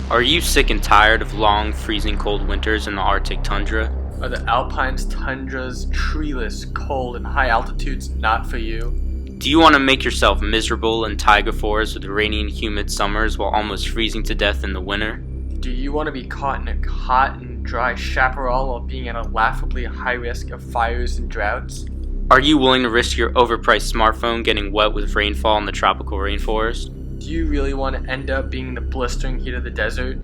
Are you sick and tired of long, freezing cold winters in the Arctic tundra? Are the Alpines, tundras, treeless, cold, and high altitudes not for you? Do you want to make yourself miserable in taiga forests with rainy and humid summers while almost freezing to death in the winter? Do you want to be caught in a hot and dry chaparral while being at a laughably high risk of fires and droughts? Are you willing to risk your overpriced smartphone getting wet with rainfall in the tropical rainforest? Do you really want to end up being in the blistering heat of the desert?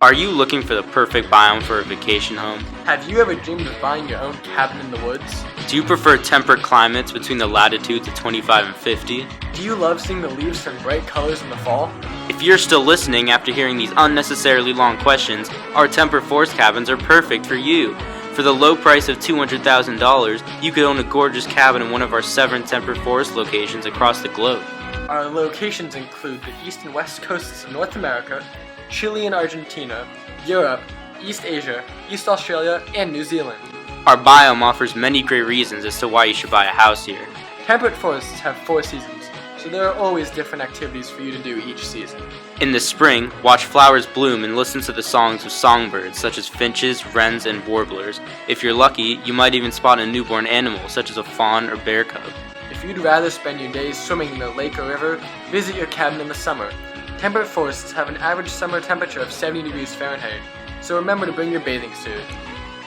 Are you looking for the perfect biome for a vacation home? Have you ever dreamed of buying your own cabin in the woods? Do you prefer temperate climates between the latitudes of 25 and 50? Do you love seeing the leaves turn bright colors in the fall? If you're still listening after hearing these unnecessarily long questions, our temperate forest cabins are perfect for you. For the low price of $200,000, you could own a gorgeous cabin in one of our 7 temperate forest locations across the globe. Our locations include the east and west coasts of North America, Chile and Argentina, Europe, East Asia, East Australia, and New Zealand. Our biome offers many great reasons as to why you should buy a house here. Temperate forests have 4 seasons, so there are always different activities for you to do each season. In the spring, watch flowers bloom and listen to the songs of songbirds such as finches, wrens, and warblers. If you're lucky, you might even spot a newborn animal such as a fawn or bear cub. If you'd rather spend your days swimming in a lake or river, visit your cabin in the summer. Temperate forests have an average summer temperature of 70 degrees Fahrenheit, so remember to bring your bathing suit.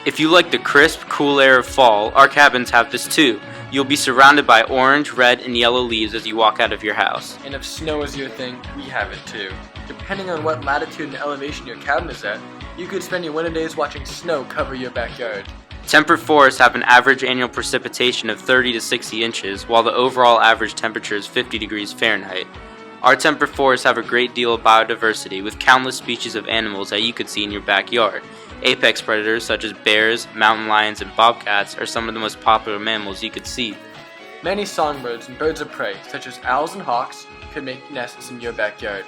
If you like the crisp, cool air of fall, our cabins have this too. You'll be surrounded by orange, red, and yellow leaves as you walk out of your house. And if snow is your thing, we have it too. Depending on what latitude and elevation your cabin is at, you could spend your winter days watching snow cover your backyard. Temperate forests have an average annual precipitation of 30 to 60 inches, while the overall average temperature is 50 degrees Fahrenheit. Our temperate forests have a great deal of biodiversity, with countless species of animals that you could see in your backyard. Apex predators such as bears, mountain lions, and bobcats are some of the most popular mammals you could see. Many songbirds and birds of prey, such as owls and hawks, could make nests in your backyard.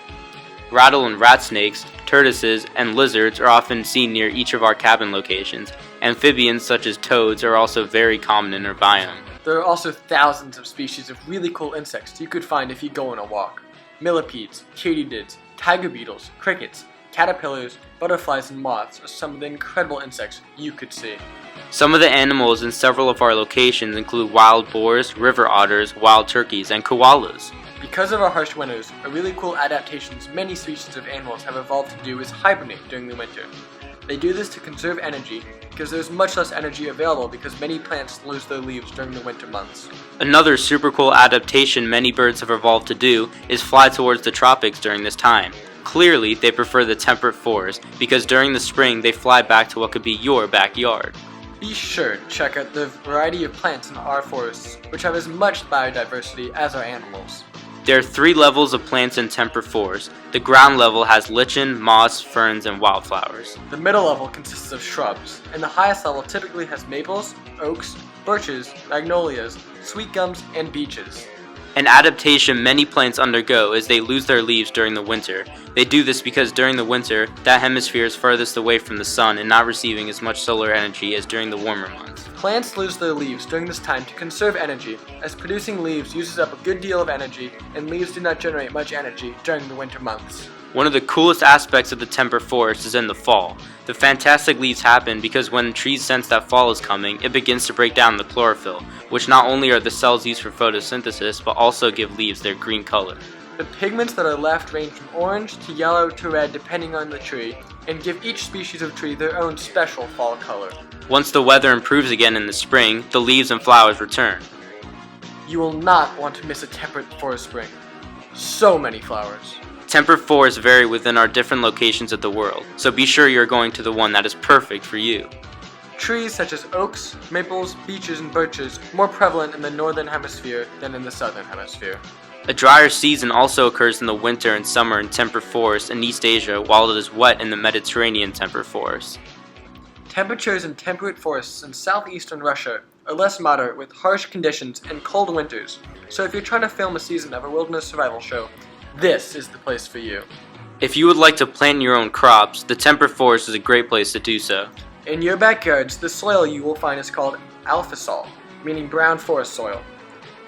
Rattle and rat snakes, tortoises, and lizards are often seen near each of our cabin locations. Amphibians such as toads are also very common in our biome. There are also thousands of species of really cool insects you could find if you go on a walk. Millipedes, katydids, tiger beetles, crickets, caterpillars, butterflies, and moths are some of the incredible insects you could see. Some of the animals in several of our locations include wild boars, river otters, wild turkeys, and koalas. Because of our harsh winters, a really cool adaptations many species of animals have evolved to do is hibernate during the winter. They do this to conserve energy because there's much less energy available because many plants lose their leaves during the winter months. Another super cool adaptation many birds have evolved to do is fly towards the tropics during this time. Clearly, they prefer the temperate forest because during the spring they fly back to what could be your backyard. Be sure to check out the variety of plants in our forests, which have as much biodiversity as our animals. There are 3 levels of plants in temperate forests. The ground level has lichen, moss, ferns, and wildflowers. The middle level consists of shrubs, and the highest level typically has maples, oaks, birches, magnolias, sweet gums, and beeches. An adaptation many plants undergo is they lose their leaves during the winter. They do this because during the winter, that hemisphere is furthest away from the sun and not receiving as much solar energy as during the warmer months. Plants lose their leaves during this time to conserve energy, as producing leaves uses up a good deal of energy, and leaves do not generate much energy during the winter months. One of the coolest aspects of the temperate forest is in the fall. The fantastic leaves happen because when trees sense that fall is coming, it begins to break down the chlorophyll, which not only are the cells used for photosynthesis, but also give leaves their green color. The pigments that are left range from orange to yellow to red depending on the tree, and give each species of tree their own special fall color. Once the weather improves again in the spring, the leaves and flowers return. You will not want to miss a temperate forest spring. So many flowers. Temperate forests vary within our different locations of the world, so be sure you're going to the one that is perfect for you. Trees such as oaks, maples, beeches, and birches are more prevalent in the northern hemisphere than in the southern hemisphere. A drier season also occurs in the winter and summer in temperate forests in East Asia, while it is wet in the Mediterranean temperate forests. Temperatures in temperate forests in southeastern Russia are less moderate with harsh conditions and cold winters, so if you're trying to film a season of a wilderness survival show, this is the place for you. If you would like to plant your own crops, the temperate forest is a great place to do so. In your backyards, the soil you will find is called alfasol, meaning brown forest soil.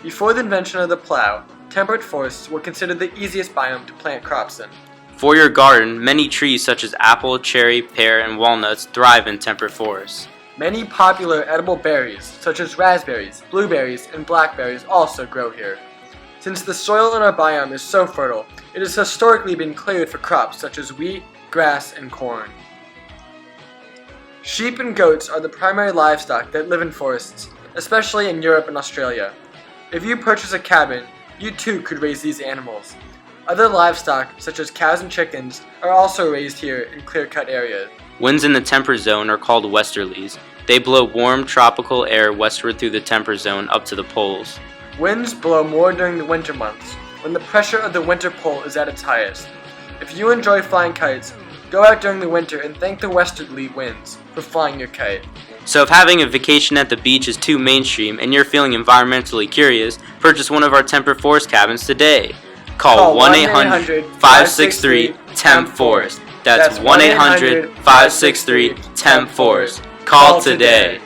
Before the invention of the plow, temperate forests were considered the easiest biome to plant crops in. For your garden, many trees such as apple, cherry, pear, and walnuts thrive in temperate forests. Many popular edible berries, such as raspberries, blueberries, and blackberries, also grow here. Since the soil in our biome is so fertile, it has historically been cleared for crops such as wheat, grass, and corn. Sheep and goats are the primary livestock that live in forests, especially in Europe and Australia. If you purchase a cabin, you too could raise these animals. Other livestock, such as cows and chickens, are also raised here in clear-cut areas. Winds in the temperate zone are called westerlies. They blow warm tropical air westward through the temperate zone up to the poles. Winds blow more during the winter months, when the pressure of the winter pole is at its highest. If you enjoy flying kites, go out during the winter and thank the westerly winds for flying your kite. So if having a vacation at the beach is too mainstream and you're feeling environmentally curious, purchase one of our temperate forest cabins today. Call 1-800-563-TEMP-FOREST. That's 1-800-563-TEMP-FOREST. Call today.